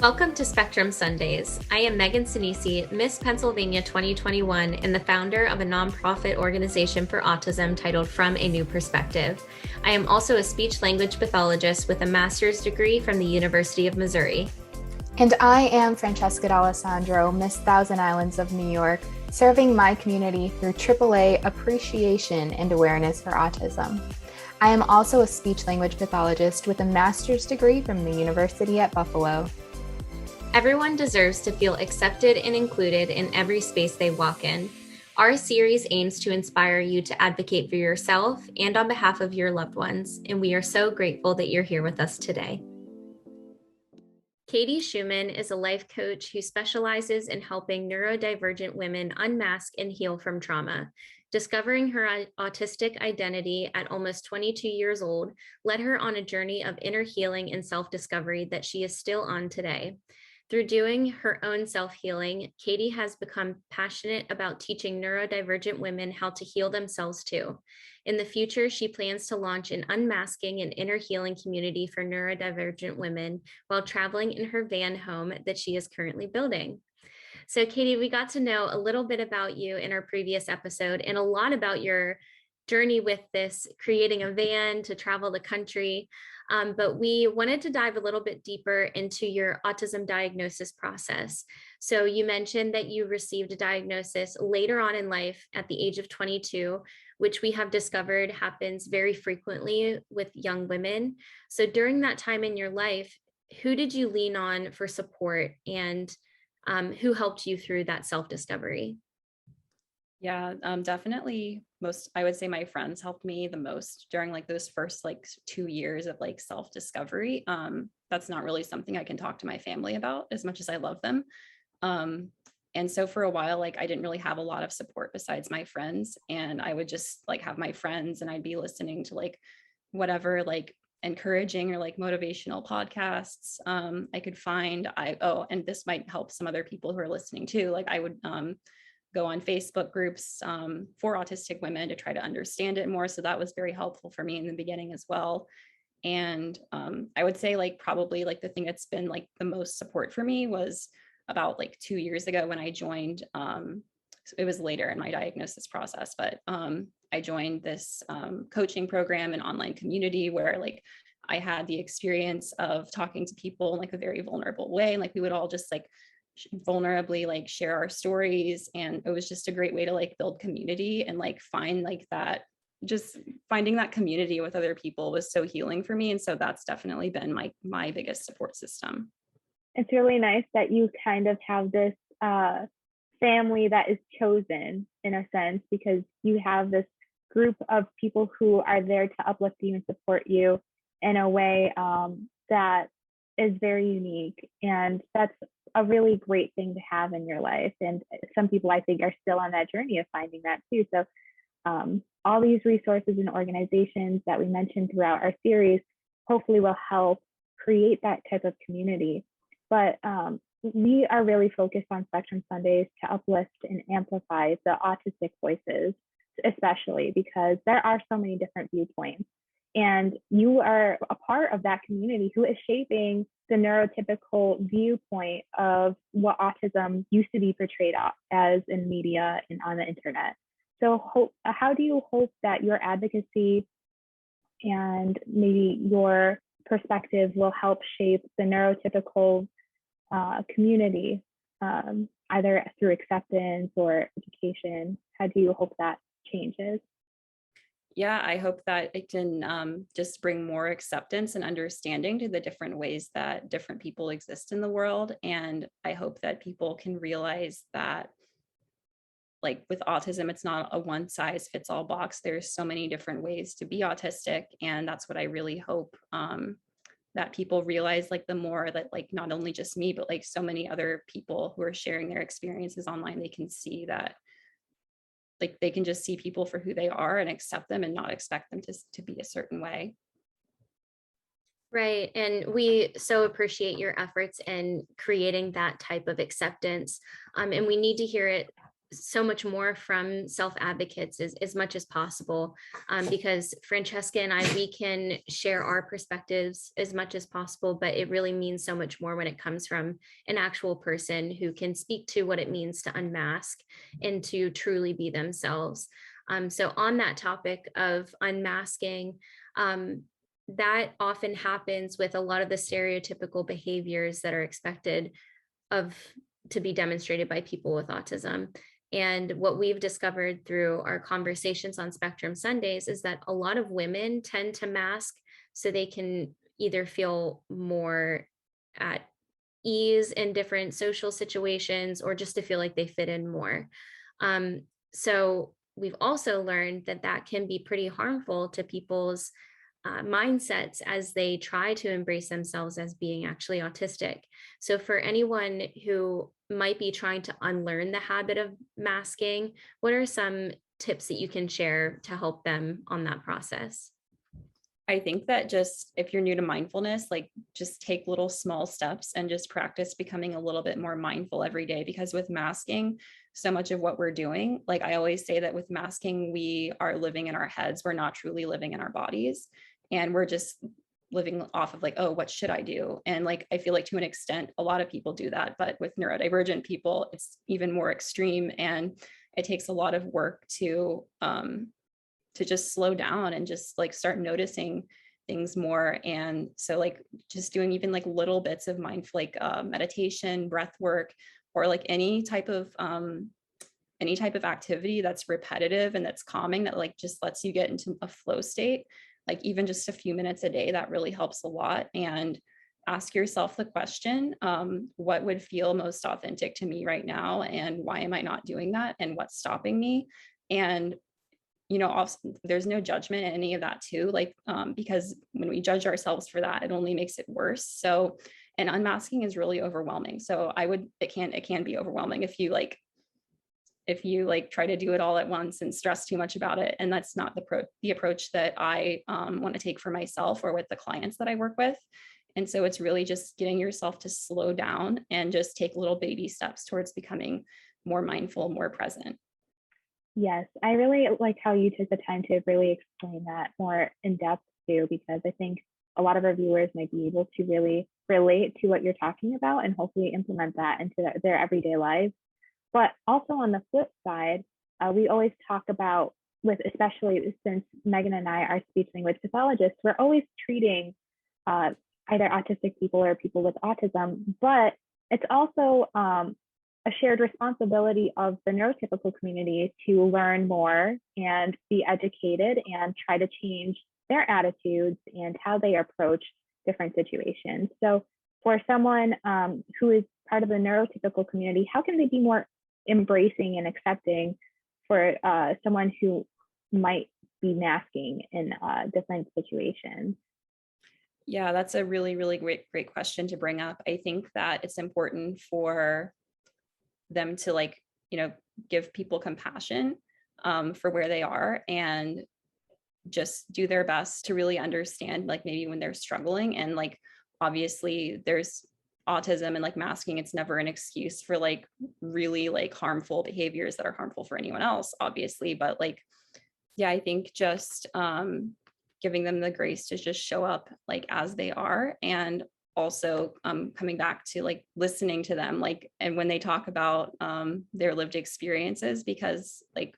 Welcome to Spectrum Sundays. I am Megan Sinisi, Miss Pennsylvania 2021, and the founder of a nonprofit organization for autism titled From a New Perspective. I am also a speech-language pathologist with a master's degree from the University of Missouri. And I am Francesca D'Alessandro, Miss Thousand Islands of New York, serving my community through AAA appreciation and awareness for autism. I am also a speech-language pathologist with a master's degree from the University at Buffalo. Everyone deserves to feel accepted and included in every space they walk in. Our series aims to inspire you to advocate for yourself and on behalf of your loved ones, and we are so grateful that you're here with us today. Katie Shuman is a life coach who specializes in helping neurodivergent women unmask and heal from trauma. Discovering her autistic identity at almost 22 years old led her on a journey of inner healing and self-discovery that she is still on today. Through doing her own self-healing, Katie has become passionate about teaching neurodivergent women how to heal themselves too. In the future, she plans to launch an unmasking and inner healing community for neurodivergent women while traveling in her van home that she is currently building. So Katie, we got to know a little bit about you in our previous episode and a lot about your journey with this, creating a van to travel the country. But we wanted to dive a little bit deeper into your autism diagnosis process. So you mentioned that you received a diagnosis later on in life at the age of 22, which we have discovered happens very frequently with young women. So during that time in your life, who did you lean on for support, and who helped you through that self-discovery? Yeah, definitely I would say my friends helped me the most during like those first like 2 years of like self-discovery. That's not really something I can talk to my family about as much as I love them. And so for a while, like I didn't really have a lot of support besides my friends. And I would just like have my friends and I'd be listening to like whatever like encouraging or like motivational podcasts I could find. And this might help some other people who are listening too. Like I would go on Facebook groups for autistic women to try to understand it more. So that was very helpful for me in the beginning as well. And I would say like probably like the thing that's been like the most support for me was about like 2 years ago when I joined. So it was later in my diagnosis process, but I joined this coaching program and online community where like I had the experience of talking to people in like a very vulnerable way. And like we would all just like vulnerably like share our stories, and it was just a great way to like build community and like find like that, just finding that community with other people was so healing for me. And so that's definitely been my biggest support system. It's really nice that you kind of have this family that is chosen in a sense, because you have this group of people who are there to uplift you and support you in a way that is very unique. And that's a really great thing to have in your life. And some people I think are still on that journey of finding that too. So all these resources and organizations that we mentioned throughout our series hopefully will help create that type of community. But we are really focused on Spectrum Sundays to uplift and amplify the autistic voices, especially because there are so many different viewpoints. And you are a part of that community who is shaping the neurotypical viewpoint of what autism used to be portrayed as in media and on the internet. So how do you hope that your advocacy and maybe your perspective will help shape the neurotypical community, either through acceptance or education? How do you hope that changes? Yeah, I hope that it can just bring more acceptance and understanding to the different ways that different people exist in the world. And I hope that people can realize that like with autism, it's not a one size fits all box. There's so many different ways to be autistic. And that's what I really hope that people realize, like the more that like not only just me, but like so many other people who are sharing their experiences online, they can see that like they can just see people for who they are and accept them and not expect them to be a certain way. Right. And we so appreciate your efforts in creating that type of acceptance. And we need to hear it so much more from self-advocates as much as possible, because Francesca and I, we can share our perspectives as much as possible, but it really means so much more when it comes from an actual person who can speak to what it means to unmask and to truly be themselves. So on that topic of unmasking, that often happens with a lot of the stereotypical behaviors that are expected of to be demonstrated by people with autism. And what we've discovered through our conversations on Spectrum Sundays is that a lot of women tend to mask so they can either feel more at ease in different social situations or just to feel like they fit in more. So we've also learned that that can be pretty harmful to people's mindsets as they try to embrace themselves as being actually autistic. So for anyone who might be trying to unlearn the habit of masking, what are some tips that you can share to help them on that process? I think that just if you're new to mindfulness, like just take little small steps and just practice becoming a little bit more mindful every day. Because with masking, so much of what we're doing, like I always say that with masking, we are living in our heads. We're not truly living in our bodies. And we're just living off of like, oh, what should I do? And like, I feel like to an extent, a lot of people do that. But with neurodivergent people, it's even more extreme. And it takes a lot of work to just slow down and just like start noticing things more. And so like just doing even like little bits of mindful, like meditation, breath work, or like any type of activity that's repetitive and that's calming, that like just lets you get into a flow state, like even just a few minutes a day, that really helps a lot. And ask yourself the question, what would feel most authentic to me right now? And why am I not doing that? And what's stopping me? And also, there's no judgment in any of that too, like because when we judge ourselves for that, it only makes it worse. So, and unmasking is really overwhelming. So it can be overwhelming if you try to do it all at once and stress too much about it. And that's not the approach that I want to take for myself or with the clients that I work with. And so it's really just getting yourself to slow down and just take little baby steps towards becoming more mindful, more present. Yes, I really like how you took the time to really explain that more in depth too, because I think a lot of our viewers might be able to really relate to what you're talking about and hopefully implement that into their everyday lives. But also on the flip side, we always talk about, especially since Megan and I are speech language pathologists, we're always treating either autistic people or people with autism, but it's also a shared responsibility of the neurotypical community to learn more and be educated and try to change their attitudes and how they approach different situations. So for someone who is part of the neurotypical community, how can they be more embracing and accepting for someone who might be masking in different situations? Yeah, that's a really, really great question to bring up. I think that it's important for them to give people compassion for where they are, and just do their best to really understand, like maybe when they're struggling. And like obviously there's autism, and like masking, it's never an excuse for like really like harmful behaviors that are harmful for anyone else, obviously. But like, yeah, I think just giving them the grace to just show up like as they are, and also coming back to like listening to them, like, and when they talk about their lived experiences, because like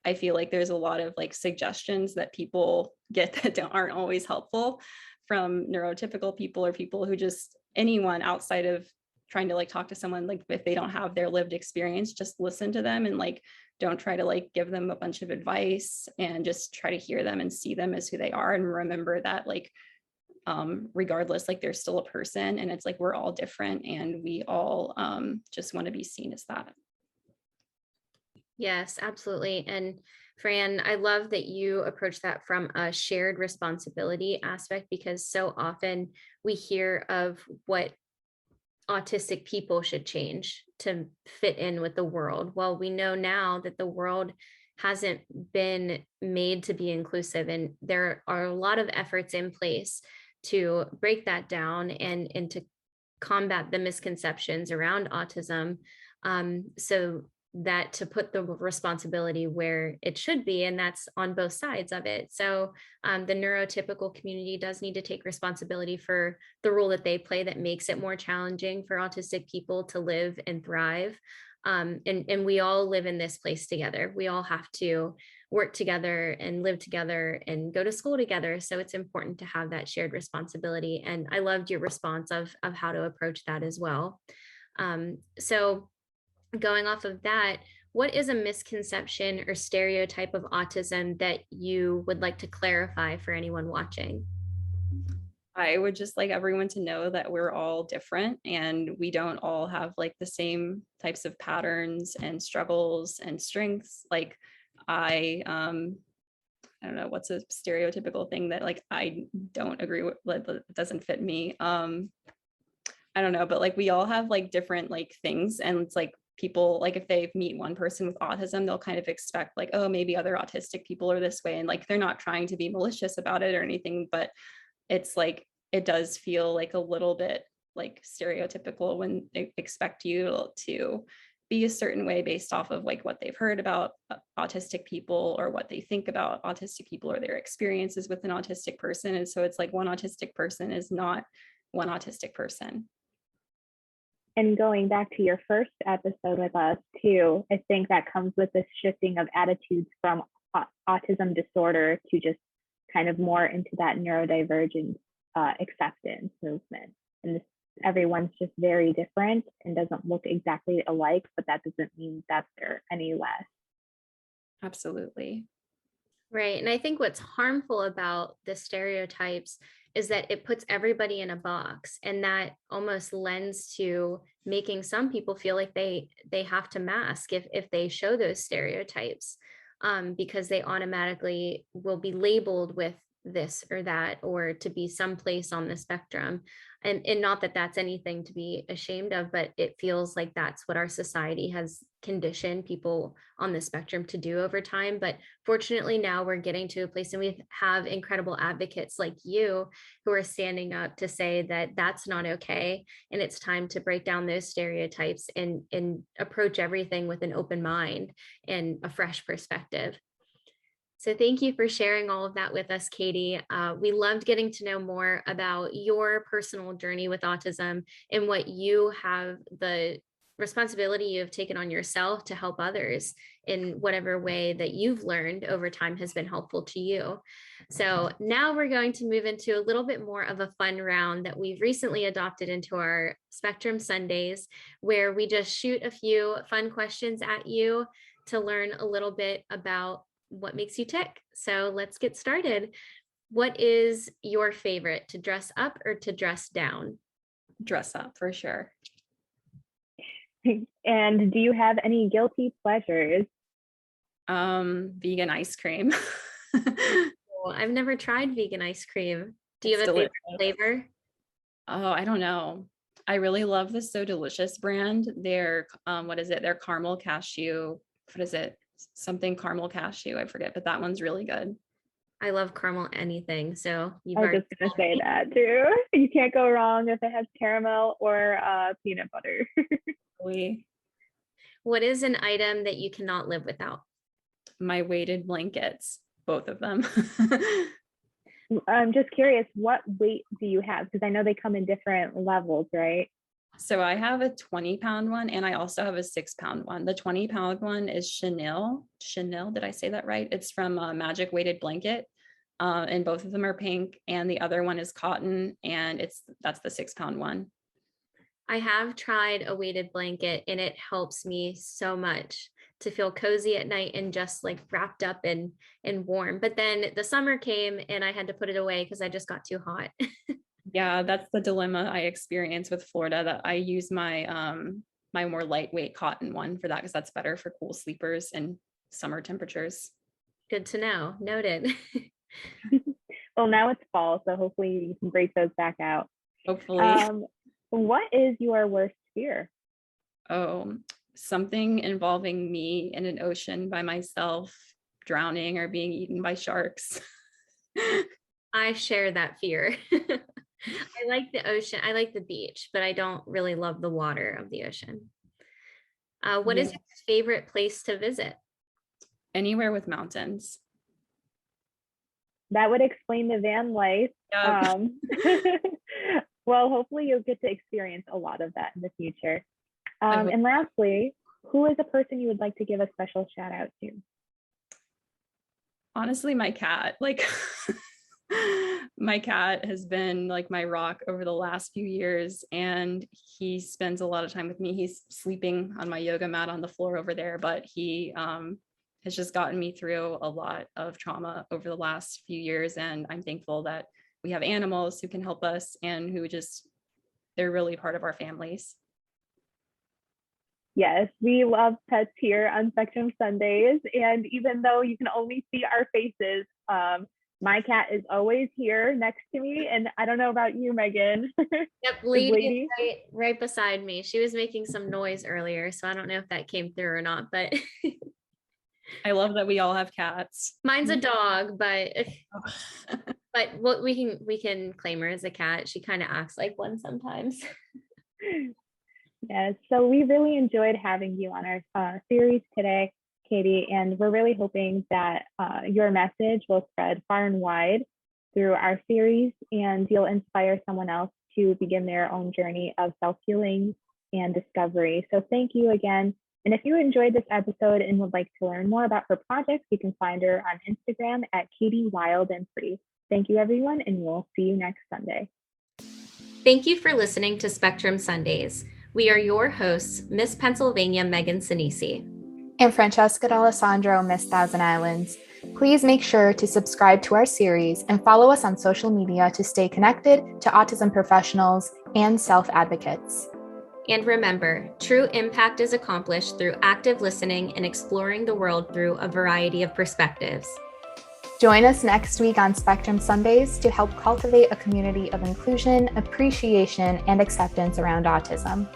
I feel like there's a lot of like suggestions that people get that aren't always helpful from neurotypical people, or people who just, anyone outside of trying to like talk to someone, like if they don't have their lived experience, just listen to them and like don't try to like give them a bunch of advice, and just try to hear them and see them as who they are, and remember that like regardless, like they're still a person, and it's like we're all different, and we all just want to be seen as that. Yes, absolutely. And Fran, I love that you approach that from a shared responsibility aspect, because so often we hear of what autistic people should change to fit in with the world. Well, we know now that the world hasn't been made to be inclusive, and there are a lot of efforts in place to break that down and to combat the misconceptions around autism. So that to put the responsibility where it should be, and that's on both sides of it. So the neurotypical community does need to take responsibility for the role that they play that makes it more challenging for autistic people to live and thrive. And we all live in this place together. We all have to work together and live together and go to school together. So it's important to have that shared responsibility. And I loved your response of how to approach that as well. So going off of that, what is a misconception or stereotype of autism that you would like to clarify for anyone watching? I would just like everyone to know that we're all different and we don't all have like the same types of patterns and struggles and strengths. Like I don't know what's a stereotypical thing that like I don't agree with, like, that doesn't fit me. I don't know, but like we all have like different like things, and it's like people, like if they meet one person with autism, they'll kind of expect like, oh, maybe other autistic people are this way, and like they're not trying to be malicious about it or anything, but it's like it does feel like a little bit like stereotypical when they expect you to be a certain way based off of like what they've heard about autistic people or what they think about autistic people or their experiences with an autistic person. And so it's like one autistic person is not one autistic person. And going back to your first episode with us too, I think that comes with this shifting of attitudes from autism disorder to just kind of more into that neurodivergent acceptance movement. And this, everyone's just very different and doesn't look exactly alike, but that doesn't mean that they're any less. Absolutely. Right. And I think what's harmful about the stereotypes is that it puts everybody in a box, and that almost lends to making some people feel like they have to mask if they show those stereotypes, because they automatically will be labeled with this or that, or to be someplace on the spectrum. And not that that's anything to be ashamed of, but it feels like that's what our society has conditioned people on the spectrum to do over time. But fortunately, now we're getting to a place, and we have incredible advocates like you who are standing up to say that that's not okay. And it's time to break down those stereotypes and approach everything with an open mind and a fresh perspective. So thank you for sharing all of that with us, Katie. We loved getting to know more about your personal journey with autism and what you have, the responsibility you have taken on yourself to help others in whatever way that you've learned over time has been helpful to you. So now we're going to move into a little bit more of a fun round that we've recently adopted into our Spectrum Sundays, where we just shoot a few fun questions at you to learn a little bit about what makes you tick. So let's get started. What is your favorite, to dress up or to dress down? Dress up for sure. And do you have any guilty pleasures? Vegan ice cream. Well, I've never tried vegan ice cream. Do you have a favorite flavor? Oh, I don't know. I really love the So Delicious brand. Their what is it? Their caramel cashew. What is it? Something caramel cashew. I forget, but that one's really good. I love caramel anything. So you've I was already just gonna say that too. You can't go wrong if it has caramel or peanut butter. What is an item that you cannot live without? My weighted blankets, both of them. I'm just curious, what weight do you have? Because I know they come in different levels, right? So I have a 20-pound one, and I also have a 6-pound one. The 20-pound one is Chanel. Did I say that right? It's from Magic Weighted Blanket. And both of them are pink. And the other one is cotton, and that's the 6-pound one. I have tried a weighted blanket, and it helps me so much to feel cozy at night and just like wrapped up and warm. But then the summer came and I had to put it away because I just got too hot. Yeah, that's the dilemma I experience with Florida, that I use my my more lightweight cotton one for that, because that's better for cool sleepers and summer temperatures. Good to know. Noted. Well, now it's fall, so hopefully you can break those back out. Hopefully. What is your worst fear? Oh, something involving me in an ocean by myself, drowning or being eaten by sharks. I share that fear. I like the ocean. I like the beach, but I don't really love the water of the ocean. What is Yeah. your favorite place to visit? Anywhere with mountains. That would explain the van life. Yep. Well, hopefully you'll get to experience a lot of that in the future. I hope. And lastly, who is a person you would like to give a special shout out to? Honestly, my cat, like my cat has been like my rock over the last few years, and he spends a lot of time with me. He's sleeping on my yoga mat on the floor over there, but he has just gotten me through a lot of trauma over the last few years. And I'm thankful that we have animals who can help us and who just, they're really part of our families. Yes, we love pets here on Spectrum Sundays. And even though you can only see our faces, my cat is always here next to me. And I don't know about you, Megan. Yep, Lady is right beside me. She was making some noise earlier, so I don't know if that came through or not, but I love that we all have cats. mine's a dog, but what we can claim her as a cat. She kind of acts like one sometimes. Yes, so we really enjoyed having you on our series today, Katie, and we're really hoping that your message will spread far and wide through our series, and you'll inspire someone else to begin their own journey of self-healing and discovery. So thank you again. And if you enjoyed this episode and would like to learn more about her projects, you can find her on Instagram at Katie Wild and Free. Thank you, everyone, and we'll see you next Sunday. Thank you for listening to Spectrum Sundays. We are your hosts, Miss Pennsylvania Megan Sinisi. And Francesca D'Alessandro, Miss Thousand Islands. Please make sure to subscribe to our series and follow us on social media to stay connected to autism professionals and self-advocates. And remember, true impact is accomplished through active listening and exploring the world through a variety of perspectives. Join us next week on Spectrum Sundays to help cultivate a community of inclusion, appreciation, and acceptance around autism.